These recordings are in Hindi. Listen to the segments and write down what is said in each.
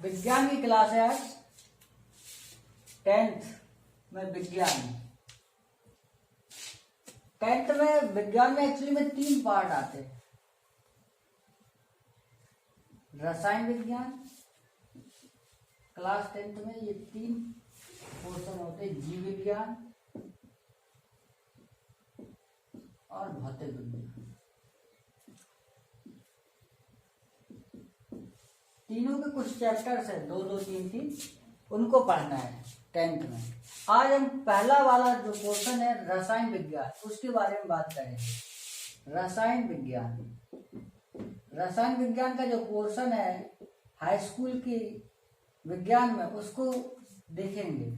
विज्ञान की क्लास है आज 10th में विज्ञान। 10th में विज्ञान में एक्चुअली में 3 पार्ट आते हैं। रसायन विज्ञान क्लास 10th में ये 3 पोर्शन होते हैं, जीव विज्ञान और भौतिक विज्ञान। तीनों के कुछ चैप्टर्स हैं, 2 3 उनको पढ़ना है 10th में। आज हम पहला वाला जो पोर्शन है रसायन विज्ञान, उसके बारे में बात करेंगे। रसायन विज्ञान, रसायन विज्ञान का जो पोर्शन है हाई स्कूल की विज्ञान में, उसको देखेंगे।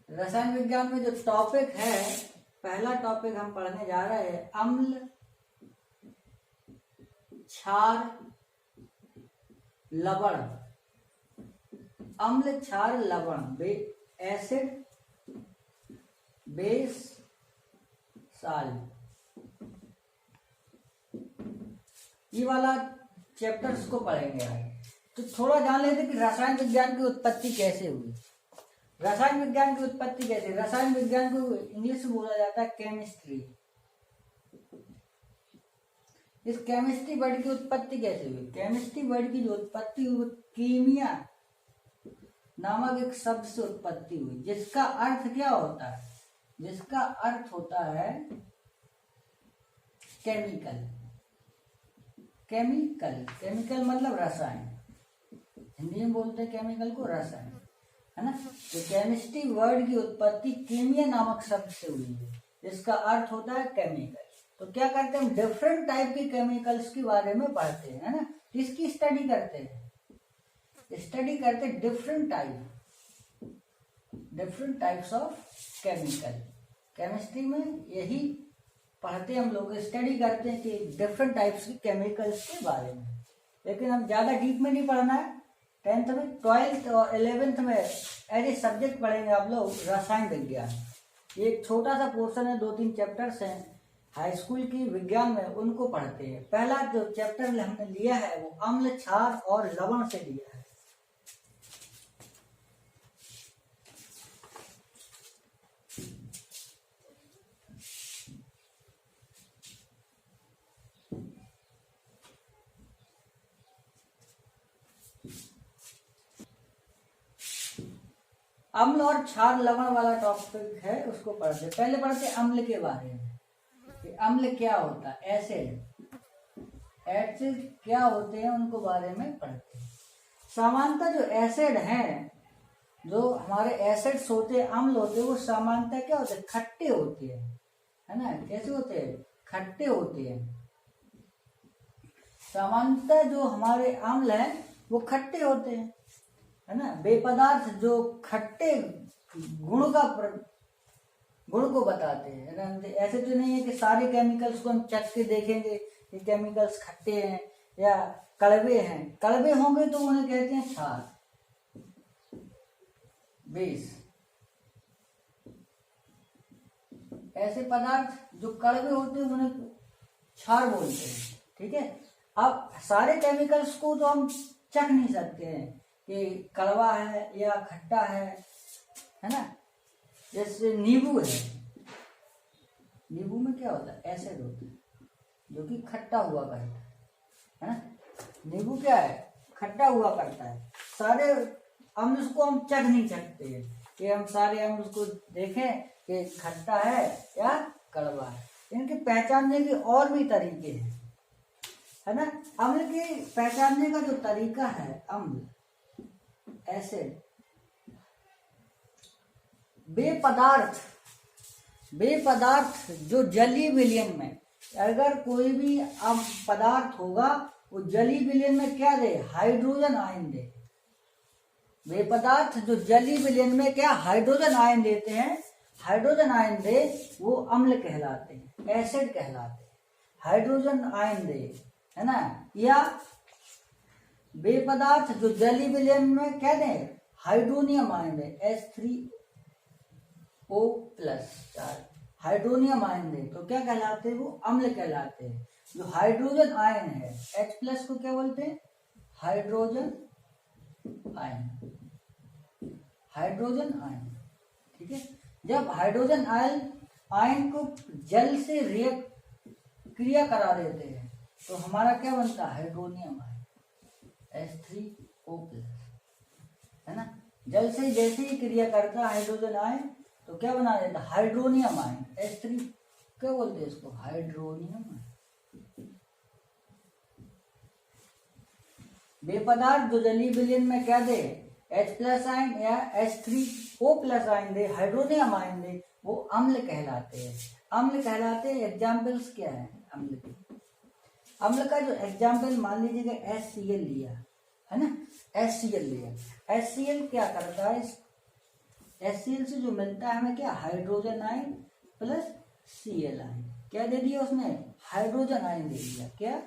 रसायन विज्ञान में जो टॉपिक है, पहला टॉपिक हम पढ़ने जा रहे हैं अम्ल, क्षार, लवण। अम्ल, क्षार, लवण, एसिड, बेस, साल्ट, ये वाला चैप्टर्स को पढ़ेंगे आगे। तो थोड़ा जान लेते कि रसायन विज्ञान की उत्पत्ति कैसे हुई। रसायन विज्ञान की उत्पत्ति कैसे, रसायन विज्ञान को इंग्लिश में बोला जाता है केमिस्ट्री। इस केमिस्ट्री वर्ड की उत्पत्ति कैसे हुई? केमिस्ट्री वर्ड की जो उत्पत्ति हुई कीमिया नामक एक शब्द से उत्पत्ति हुई, जिसका अर्थ क्या होता है? जिसका अर्थ होता है केमिकल। केमिकल, केमिकल मतलब रसायन। हिंदी में बोलते हैं केमिकल को रसायन, है ना। तो केमिस्ट्री वर्ड की उत्पत्ति कीमिया नामक शब्द से हुई है, जिसका अर्थ होता है केमिकल। तो क्या करते हैं हम, डिफरेंट टाइप के केमिकल्स के बारे में पढ़ते हैं, है ना। इसकी स्टडी करते हैं, स्टडी करते हैं different types of chemical. Chemistry में यही पढ़ते हम लोग, स्टडी करते हैं कि डिफरेंट टाइप्स के केमिकल्स के बारे में। लेकिन हम ज्यादा डीप में नहीं पढ़ना है। 10th में, 12th और 11th में एज ए सब्जेक्ट पढ़ेंगे आप लोग रसायन विज्ञान। ये एक छोटा सा पोर्शन है, 2 3 चैप्टर्स हैं हाई स्कूल की विज्ञान में, उनको पढ़ते हैं। पहला जो चैप्टर हमने लिया है वो अम्ल, क्षार और लवण से लिया है। अम्ल और क्षार लवण वाला टॉपिक है, उसको पढ़ते हैं। पहले पढ़ते हैं अम्ल के बारे में कि अम्ल क्या होता है, एसिड क्या होते हैं, उनको बारे में पढ़ते हैं। सामान्यतः जो एसिड हैं, जो हमारे एसिड्स होते हैं, अम्ल होते हैं, वो सामान्यतः क्या होते हैं, खट्टे होते हैं, है ना। कैसे होते हैं? खट्टे होते हैं। सामान्यतः जो हमारे अम्ल हैं वो खट्टे होते हैं, है ना। बेपदार्थ जो खट्टे गुण को बताते हैं, ना। ऐसे तो नहीं है कि सारे केमिकल्स को हम चख के देखेंगे कि केमिकल्स खट्टे हैं या कड़वे हैं। कड़वे होंगे तो उन्हें कहते हैं क्षार, बेस। ऐसे पदार्थ जो कड़वे होते हैं उन्हें क्षार बोलते हैं, ठीक है। अब सारे केमिकल्स को तो हम चख नहीं सकते हैं कि कड़वा है या खट्टा है ना। जैसे नींबू है, नींबू में क्या होता है, एसिड होता है जो कि खट्टा हुआ करता है ना। नींबू क्या है, खट्टा हुआ करता है। सारे अम्ल को हम चख नहीं सकते हैं कि हम सारे अम्ल को देखें कि खट्टा है या कड़वा है। इनके पहचानने के और भी तरीके हैं, है ना। अम्ल के पहचानने का जो तरीका है, अम्ल, एसिड, बेपदार्थ जो जलीय विलयन में, अगर कोई भी पदार्थ होगा वो जलीय विलयन में क्या दे, हाइड्रोजन आयन दे। बेपदार्थ जो जलीय विलयन में क्या हाइड्रोजन आयन देते हैं, हाइड्रोजन आयन दे, वो अम्ल कहलाते हैं, एसिड कहलाते हैं। हाइड्रोजन आयन दे, है ना। या बेपदार्थ जो जलीय विलयन में क्या दे, हाइड्रोनियम आयन दे, H3O+, हाइड्रोनियम आयन दे, तो क्या कहलाते हैं, वो अम्ल कहलाते हैं। जो हाइड्रोजन आयन है H+ को क्या बोलते हैं, हाइड्रोजन आयन, हाइड्रोजन आयन। ठीक है, जब हाइड्रोजन आयन को जल से रिएक्ट क्रिया करा देते हैं तो हमारा क्या बनता है, हाइड्रोनियम आयन H3O+, है ना। जल से जैसे ही क्रिया करता है हाइड्रोजन आयन तो क्या बना देता है, हाइड्रोनियम आयन H3, क्या बोलते हैं इसको, हाइड्रोनियम आयन। बेपदार्थ जो जलीय विलयन में क्या दे, H+ आयन या H3O+ आयन दे, हाइड्रोनियम आयन दे, वो अम्ल कहलाते हैं। अम्ल कहलाते हैं। एग्जाम्पल्स क्या है अम्ल के, अम्ल का जो एग्जाम्पल मान लीजिएगा HCl लिया, है ना, HCl लिया। HCl क्या करता है, HCl से जो मिलता है हमें क्या, hydrogen ion plus Cl ion, क्या दे दिया उसने, हाइड्रोजन आयन दे दिया, क्या,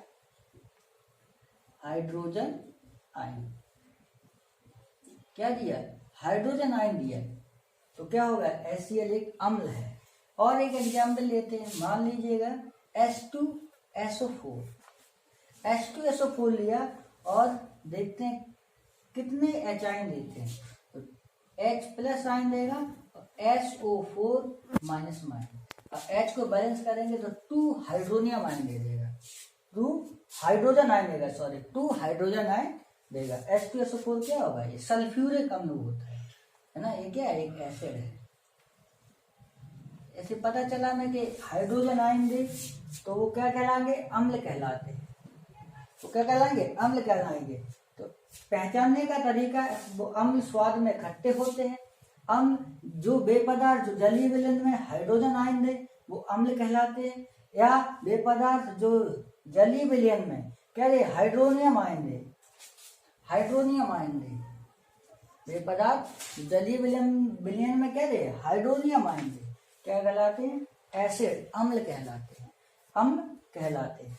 हाइड्रोजन आयन, क्या दिया, हाइड्रोजन आयन दिया। तो क्या होगा, HCl एक अम्ल है। और एक एग्जाम्पल लेते हैं, मान लीजिएगा H2SO4, H2SO4 लिया और देखते हैं कितने H आयन देते हैं, तो H+ आयन देगा और SO4-। अब H को बैलेंस करेंगे तो 2 हाइड्रोनियम आयन दे देगा, 2 हाइड्रोजन आयन देगा, सॉरी 2 हाइड्रोजन आयन देगा। H2SO4 क्या होगा, ये सल्फ्यूरिक अम्ल होता है ना, ये क्या है, एक एसिड है। ऐसे पता चला ना कि हाइड्रोजन आयन दे तो वो क्या कहलाएंगे, अम्ल कहलाते हैं। तो क्या कहलाएंगे, अम्ल कहलाएंगे। तो पहचानने का तरीका, वो अम्ल स्वाद में खट्टे होते हैं। अम्ल जो बेपदार्थ जो जलीय विलयन में हाइड्रोजन आयन दे वो अम्ल कहलाते हैं, या बेपदार्थ जो जलीय विलयन में क्या दे, हाइड्रोनियम आयन दे, हाइड्रोनियम आयन दे। बेपदार्थ जलीय विलयन में क्या दे, हाइड्रोनियम आयन दे, क्या कहलाते हैं, एसिड, अम्ल कहलाते हैं, अम्ल कहलाते हैं।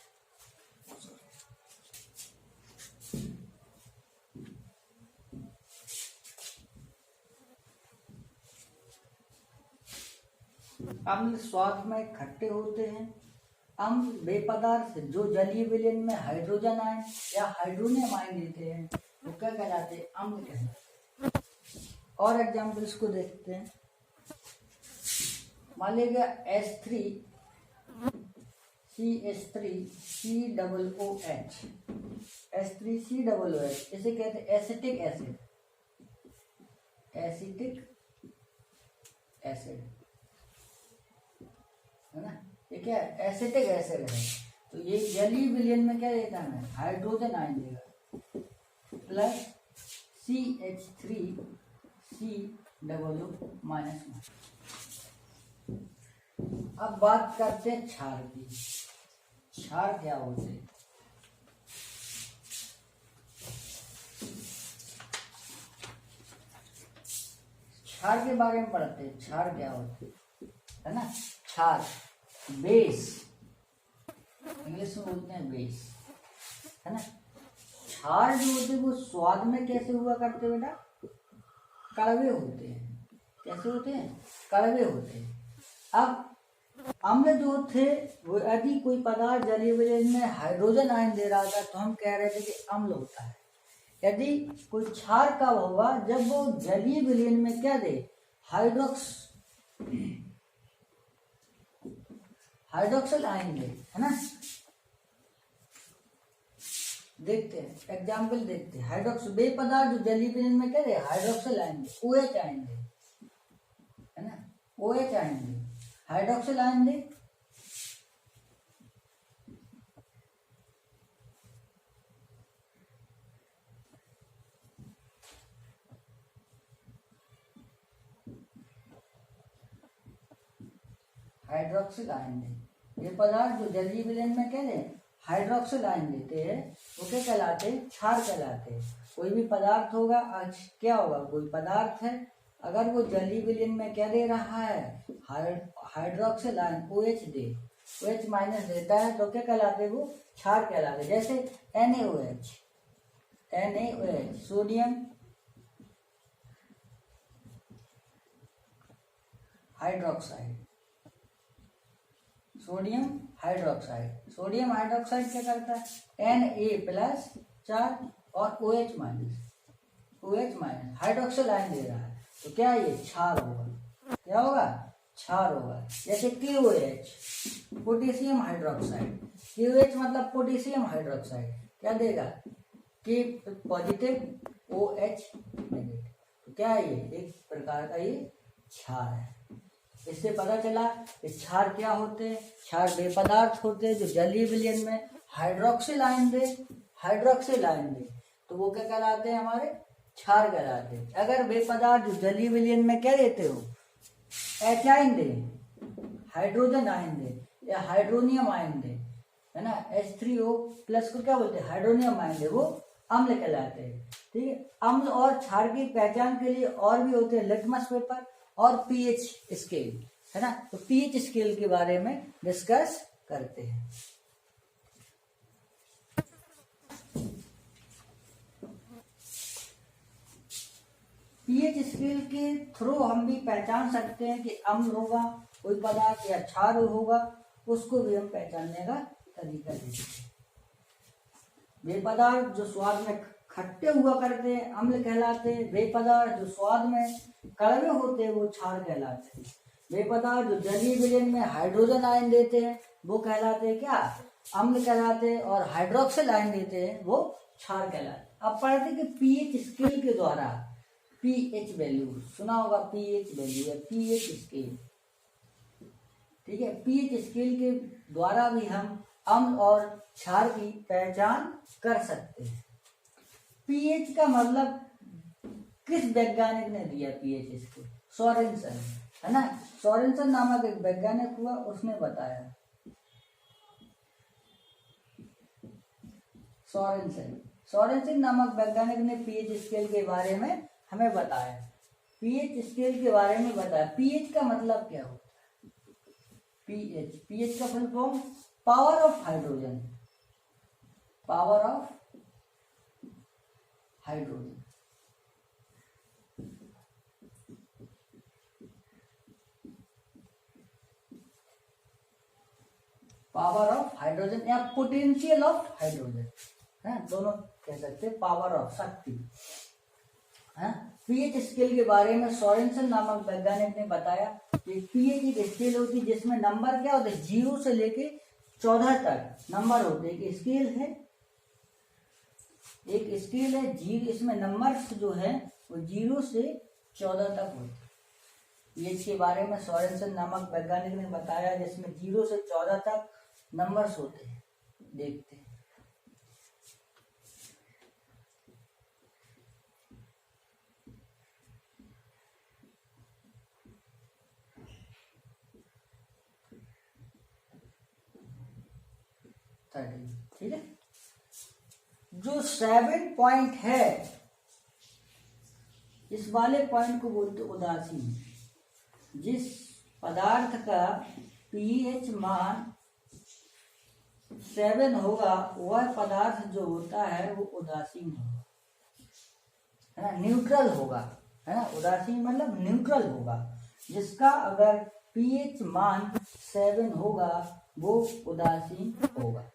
अम्ल स्वाद में खट्टे होते हैं। अम्ल बेपदार्थ जो जलीय विलयन में हाइड्रोजन आयन या हाइड्रोनियम आयन देते हैं वो क्या कहलाते हैं, अम्ल कहलाते हैं। और एग्जाम्पल्स को देखते हैं, मान लीजिए H3CH3COOH, H3COOH, इसे कहते हैं एसिटिक एसिड, एसिटिक एसिड, है ना, ये क्या है, एसिटिक एसिड है। तो ये जलीय विलयन में क्या देता है, हाइड्रोजन आयन देगा प्लस CH3COO-। अब बात करते हैं क्षार की। क्षार क्या होते हैं, क्षार के बारे में पढ़ते हैं। क्षार क्या होते हैं, है ना, क्षार बेस, इंग्लिश में बोलते हैं बेस, है ना। क्षार जो होते हैं वो स्वाद में कैसे हुआ करते बेटा, कड़वे होते हैं। कैसे होते हैं, कड़वे होते हैं। अब अम्ल जो थे वो यदि कोई पदार्थ जलीय विलयन में हाइड्रोजन आयन दे रहा था तो हम कह रहे थे कि अम्ल होता है। यदि कोई क्षार कब होगा, जब वो जलीय विलयन में क्या दे, हाइड्रोक्सिल आयन दे, है ना। देखते हैं एग्जाम्पल देखते हैं। हाइड्रोक्स बेपदार्थ जो जलीय विलयन में क्या दे, हाइड्रोक्सिल आयन दे, OH आयन दे, है ना, OH आयन दे, हाइड्रोक्सिल आयन दे। हाइड्रोक्सिल आयन दे। ये पदार्थ जो जलीय विलयन में क्या दे, हाइड्रोक्सिल आयन देते हैं, वो क्या कहलाते हैं, क्षार कहलाते हैं। कोई भी पदार्थ होगा, आज क्या होगा, कोई पदार्थ है, अगर वो जलीय विलयन में क्या दे रहा है, हाइड्रोक्सिल आयन OH दे, OH- देता है तो क्या कहलाते हैं, वो क्षार कहलाते हैं। जैसे NaOH, sodium hydroxide, sodium hydroxide. Sodium hydroxide क्या करता है, Na+ चार्ज और OH-। OH minus, hydroxyl ion दे रहा है, तो क्या ये क्षार होगा, क्या होगा, क्षार होगा। जैसे KOH, पोटेशियम हाइड्रोक्साइड, KOH मतलब पोटेशियम हाइड्रोक्साइड, क्या देगा, K पॉजिटिव OH नेगेटिव, तो क्या है ये एक प्रकार का ये क्षार है। इससे पता चला कि क्षार क्या होते हैं, क्षार वे पदार्थ होते हैं जो जलीय विलयन में हाइड्रोक्सिल आयन दे, हाइड्रोक्सिल आयन दे, तो वो क्या कहलाते हैं, हमारे क्षार कहलाते हैं। अगर वे पदार्थ जो जलीय विलयन में क्या देते हो, H आयन दे, हाइड्रोजन आयन दे या हाइड्रोनियम आयन दे, है ना, H3O प्लस को क्या बोलते हैं, हाइड्रोनियम आयन दे, वो अम्ल कहलाते हैं। ठीक है, अम्ल और क्षार की पहचान के लिए और भी होते हैं लिटमस पेपर और पीएच स्केल, है ना, तो पीएच स्केल के बारे में डिस्कस करते हैं। पीएच स्केल के थ्रू हम भी पहचान सकते हैं कि अम्ल होगा कोई पदार्थ या क्षार होगा, उसको भी हम पहचानने का तरीका देते हैं। वे पदार्थ जो स्वाद में खट्टे हुआ करते हैं अम्ल कहलाते हैं, वे पदार्थ जो स्वाद में कड़वे होते हैं वो क्षार कहलाते हैं, वे पदार्थ जो जलीय विलयन में हाइड्रोजन आयन देते हैं वो कहलाते हैं क्या, अम्ल कहलाते हैं, और हाइड्रोक्सिल आयन देते हैं वो क्षार कहलाते हैं। अब पढ़ते हैं कि पीएच स्केल के द्वारा, पीएच वैल्यू सुना होगा, पीएच वैल्यू या पीएच स्केल, ठीक है, पीएच स्केल के द्वारा भी हम अम्ल और क्षार की पहचान कर सकते हैं। पीएच का मतलब किस वैज्ञानिक ने दिया पीएच स्केल, सोरेनसन, है ना, सोरेनसन नामक एक वैज्ञानिक हुआ, उसने बताया, सोरेनसन नामक वैज्ञानिक ने पीएच स्केल के बारे में हमें बताया, पीएच स्केल के बारे में बताया। पीएच का मतलब क्या होता है, पीएच का full form power of hydrogen, power of hydrogen, power of hydrogen या पोटेंशियल ऑफ हाइड्रोजन, है दोनों कह सकते हैं, पावर ऑफ शक्ति। पीएच स्केल के बारे में सोरेनसन नामक वैज्ञानिक ने बताया कि पीएच एक स्केल होती है जिसमें नंबर क्या होते हैं, 0 से लेके 14 तक नंबर होते हैं। एक स्केल है, जीरो, इसमें नंबर्स जो है वो 0 से 14 तक होते हैं। पीएच के बारे में सोरेनसन नामक वैज्ञानिक ने बताया जिसमें 0 से 14 तक नंबर्स होते हैं। देखते हैं, ठीक है, जो 7 पॉइंट है इस वाले पॉइंट को बोलते उदासीन। जिस पदार्थ का पीएच मान 7 होगा वह पदार्थ जो होता है वो उदासीन होगा, है ना, न्यूट्रल होगा, है ना, उदासीन मतलब न्यूट्रल होगा। जिसका अगर पीएच मान 7 होगा वो उदासीन होगा।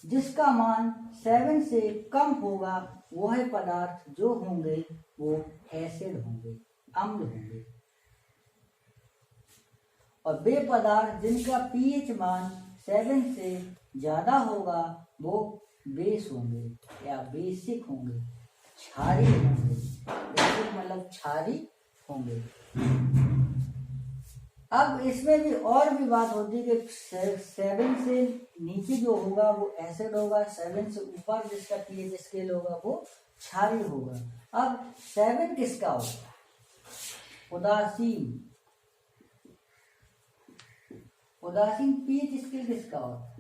जिसका मान 7 से कम होगा वह पदार्थ जो होंगे वो एसिड होंगे, अम्ल होंगे, और वे पदार्थ जिनका पीएच मान 7 से ज्यादा होगा वो बेस होंगे या बेसिक होंगे, क्षारी होंगे। बेसिक मतलब क्षारी होंगे। अब इसमें भी और भी बात होती है कि 7 से नीचे जो होगा वो एसिड होगा, 7 से ऊपर जिसका पीएच स्केल होगा वो क्षारी होगा। अब 7 किसका होगा, उदासीन। उदासीन पीएच स्केल किसका होता है,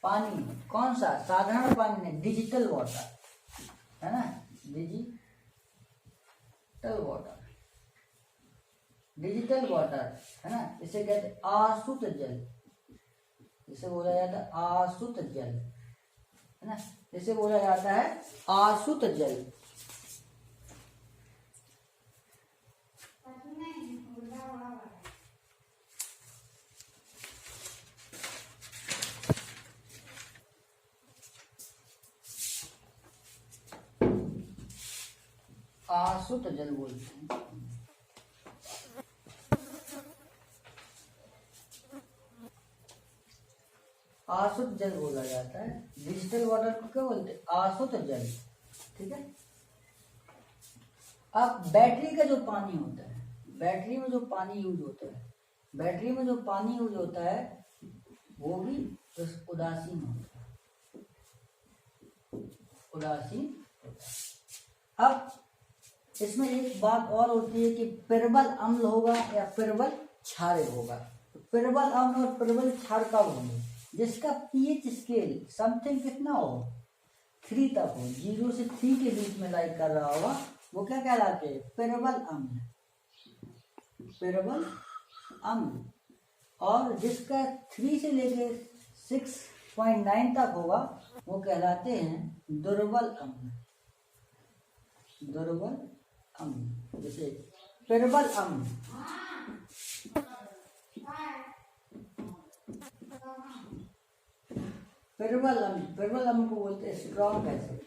पानी, कौन सा, साधारण पानी नहीं, डिजिटल वाटर, है ना, डिजिटल वाटर, डिजिटल वाटर, है ना, इसे कहते हैं आसुत जल, इसे बोला जाता है आसुत जल, है ना, इसे बोला जाता है आसुत जल। आसुत जल बोलते हैं। आसुत जल बोला जाता है। डिजिटल वाटर को क्या बोलते हैं? आसुत जल। ठीक है। अब बैटरी का जो पानी होता है, बैटरी में जो पानी यूज होता है, बैटरी में जो पानी यूज होता है वो भी उदासीन होता है, उदासीन होता है। अब इसमें एक बात और होती है कि प्रबल अम्ल होगा या प्रबल क्षार होगा। तो प्रबल अम्ल और प्रबल क्षार कब होंगे? जिसका पीएच स्केल समथिंग कितना हो, 3 तक हो, 0 से 3 के बीच में लाइक कर रहा होगा, वो क्या कहलाते हैं? प्रबल अम्ल, प्रबल अम्ल। और जिसका 3 से लेके 6.9 तक होगा वो कहलाते हैं दुर्बल अम्ल, दुर्बल अम्ल। जैसे प्रबल अम्ल, प्रबल अम्ल, प्रबल अम्ल को बोलते हैं स्ट्रॉन्ग एसिड,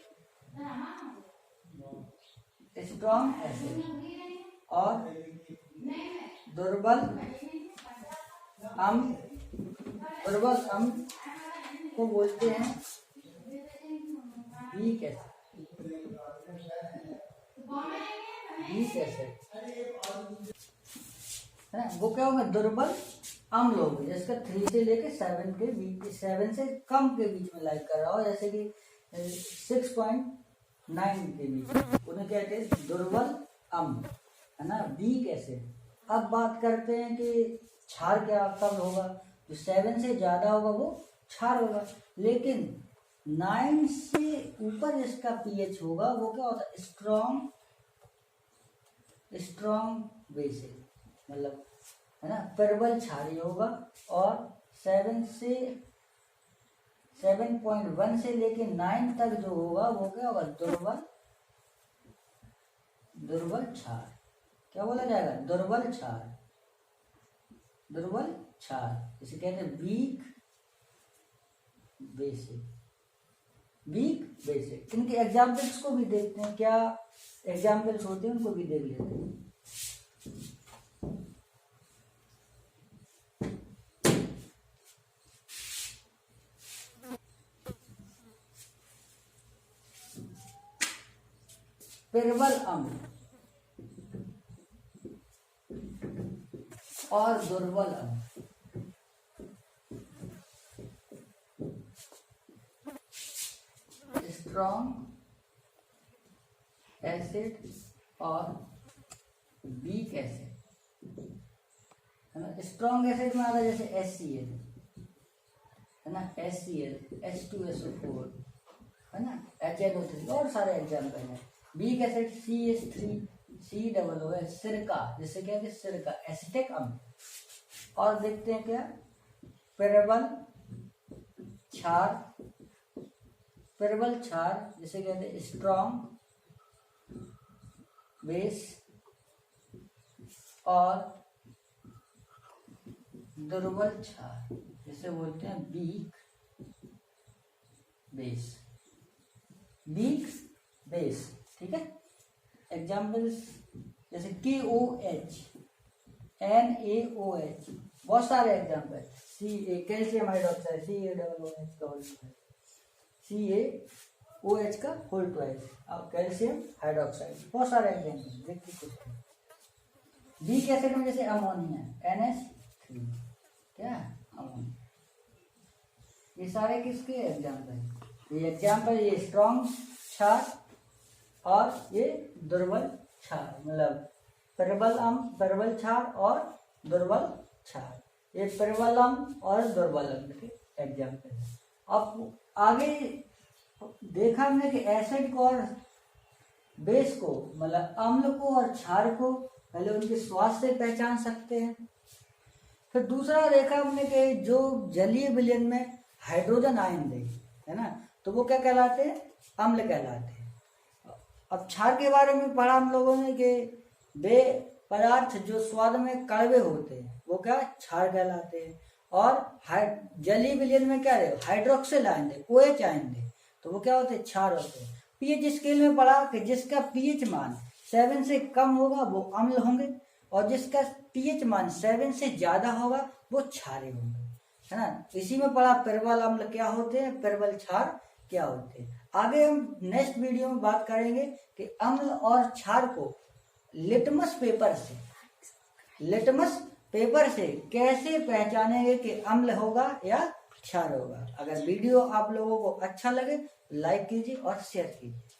स्ट्रॉन्ग एसिड। और दुर्बल अम्ल, दुर्बल अम्ल को बोलते हैं वीक एसिड, वीक एसिड है। वो क्या होगा? दुर्बल अम्ल होगी जिसका 3 से लेके 7 के बीच, 7 से कम के बीच में लाइक कर रहा हो, जैसे कि 6.9 के बीच, उन्हें कहते हैं दुर्बल अम्ल, है ना, वीक एसिड। अब बात करते हैं कि क्षार क्या कब होगा? जो 7 से ज्यादा होगा वो क्षार होगा, लेकिन 9 से ऊपर जिसका पीएच होगा वो क्या होता है? स्ट्रॉन्ग, स्ट्रॉन्ग बेसिक, मतलब है ना, प्रबल क्षारीय होगा। और 7 से 7.1 से लेके 9 तक जो होगा वो क्या होगा? दुर्बल, दुर्बल क्षार। क्या बोला जाएगा? दुर्बल क्षार, दुर्बल क्षार। इसे कहते हैं वीक बेसिक, वीक बेसिक। इनके एग्जाम्पल्स को भी देखते हैं, क्या एग्जाम्पल्स होते हैं उनको भी देख लेते हैं। प्रबल अम्ल और दुर्बल अम्ल। स्ट्रॉन्ग एसिड और वीक एसिड, है ना। स्ट्रॉन्ग एसिड में आता है जैसे HCl, है ना, HCl, H2SO4, है ना, HNO3, और सारे एग्जाम्पल हैं। वीक एसिड CH3COOH, सिरका, जिसे कहते हैं सिरका, एसिटिक अम्ल। और देखते हैं क्या? प्रबल क्षार, प्रबल क्षार जिसे कहते हैं स्ट्रॉन्ग बेस, और दुर्बल क्षार जिसे बोलते हैं वीक बेस, वीक बेस। ठीक है। एग्जाम्पल्स जैसे KOH, NaOH, बहुत सारे एग्जाम्पल। कैल्शियम हाइड्रोक्साइड, CaOH का होल ट्वाइस, और कैल्शियम हाइड्रोक्साइड, बहुत सारे एग्जाम्पल देखिए कुछ। वीक एसिड में जैसे अमोनिया, NH3, क्या अमोनिया, ये सारे किसके एग्जाम्पल? ये एग्जाम्पल, ये स्ट्रॉन्ग क्षार और ये दुर्बल क्षार, मतलब प्रबल अम्ल, प्रबल क्षार और दुर्बल क्षार, ये प्रबल अम्ल और दुर्बल अम्ल के एग्जाम्पल है। अब आगे देखा हमने कि एसिड को और बेस को, मतलब अम्ल को और क्षार को, पहले उनके स्वाद से पहचान सकते हैं। फिर दूसरा देखा हमने कि जो जलीय विलयन में हाइड्रोजन आयन दे, है ना, तो वो क्या कहलाते हैं? अम्ल कहलाते हैं। अब क्षार के बारे में पढ़ा हम लोगों ने कि वे पदार्थ जो स्वाद में कड़वे होते हैं वो क्या क्षार कहलाते हैं। और जलीय विलयन में क्या रहे? हाइड्रोक्सिल आयन दे, OH आयन दे, तो वो क्या होते हैं? क्षार होते हैं। पीएच स्केल में पढ़ा कि जिसका पीएच मान 7 से कम होगा वो अम्ल होंगे, और जिसका पीएच मान 7 से ज्यादा होगा वो क्षारीय होंगे, है ना। इसी में पढ़ा प्रबल अम्ल क्या होते हैं, प्रबल क्षार क्या होते हैं। आगे हम नेक्स्ट वीडियो में बात करेंगे कि अम्ल और क्षार को लिटमस पेपर से कैसे पहचानेंगे कि अम्ल होगा या क्षार होगा। अगर वीडियो आप लोगों को अच्छा लगे लाइक कीजिए और शेयर कीजिए।